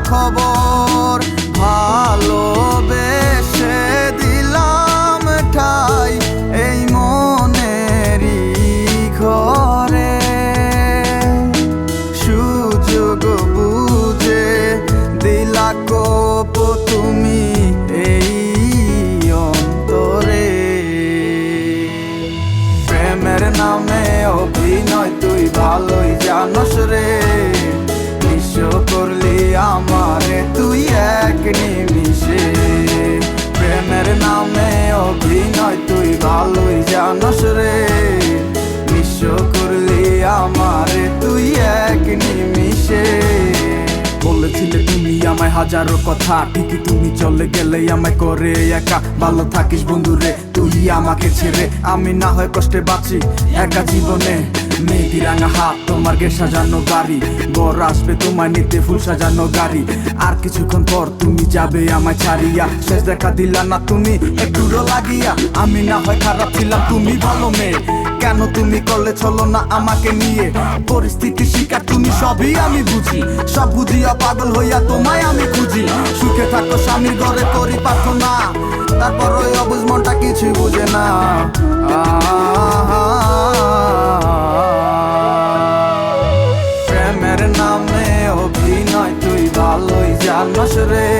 খবর, ভালোবেসে দিলাম ঠাই এই মনেরই ঘরে। সুযোগ বুঝে দিলা কোপ তুমি এই অন্তরে। প্রেমের নামে অভিনয় তুই ভালোই জানস রে, নিঃস্ব করলি আমারে তুই এক নিমিষে। প্রেমের নামে অভিনয় তুই ভালোই জানস রে, নিঃস্ব করলি আমারে তুই এক নিমিষে। বলেছিলে তুমি আমায় হাজারো কথা, ঠিকই তুমি চলে গেলে আমায় করে একা। ভালো থাকিস বন্ধুরে তুই আমাকে ছেড়ে, আমি না হয় কষ্টে বাঁচি একা জীবনে। মেয়েটি রাঙা হাত তোমার গে সাজানো বাড়ি, বর আসবে তোমায় নিতে ফুল সাজানো গাড়ি। আর কিছুক্ষণ পর তুমি যাবে আমায় ছাড়িয়া, শেষ দেখা দিলা না তুমি একটুরো লাগিয়া। আমি না হয় খারাপ ছিলাম তুমি ভালো মেয়ে, কেন তুমি করলে চলো না আমাকে নিয়ে। পরিস্থিতির শিকার তুমি সবই আমি বুঝি, সব বুঝিয়া পাগল হইয়া তোমায় আমি খুঁজি। সুখে থাকো স্বামীর ঘরে করি প্রার্থনা, তারপর ওই অবুঝ মনটা কিছুই বুঝে না। প্রেমের নামে অভিনয় তুই ভালোই জানস রে,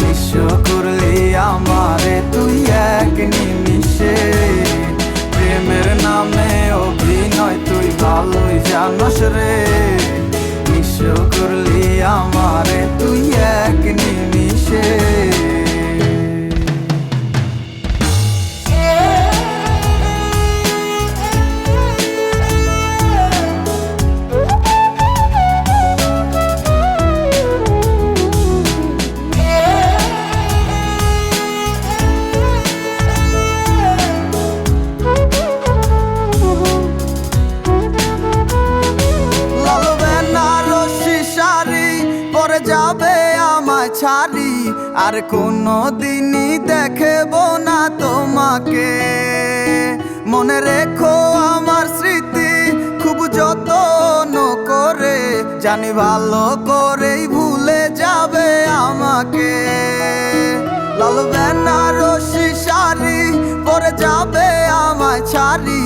নিঃস্ব করলি আমারে তুই এক নিমিষে। প্রেমের নামে অভিনয় তুই ভালোই জানস রে, নিঃস্ব করলি আমারে তুই এক নিমিষে। যাবে আমায় ছাড়ি আর কোনো দিনই দেখব না তোমাকে। মনে রেখো আমার স্মৃতি খুব যত্ন করে, জানি ভালো করেই ভুলে যাবে আমাকে। লাল বেনারসি শাড়ি পরে যাবে আমায় ছাড়ি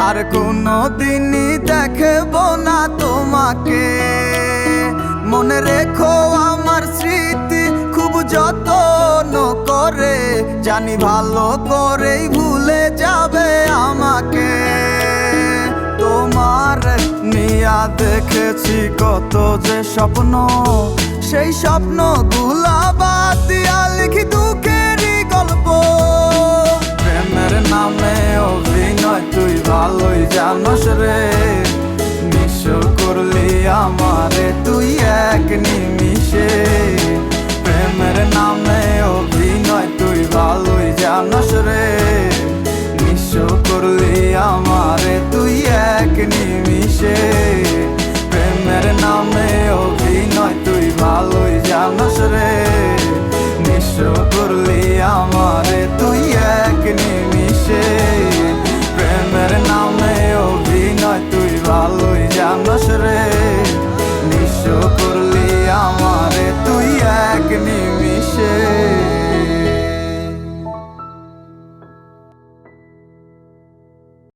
আর কোনো দিনই দেখব না তোমাকে। মনে রেখো আমার স্মৃতি খুব যত্ন করে, জানি ভালো করেই ভুলে যাবে আমাকে। তোমার নিয়া দেখেছি কত যে স্বপ্ন, সেই স্বপ্নগুলা বাদ দিয়া লিখি দুঃখেরই গল্প। প্রেমের নামে অভিনয় তুই ভালোই জানস রে, নিঃস্ব করলি আমারে তুই এক নিমিষে। প্রেমের নামে অভিনয় তুই ভালোই জানস রে, নিঃস্ব করলি আমারে তুই এক নিমিষে। প্রেমের নামে অভিনয় তুই ভালোই জানস রে, নিঃস্ব করলি আমারে তুই এক নিমিষে। প্রেমের নামে অভিনয় তুই ভালোই জানস রে,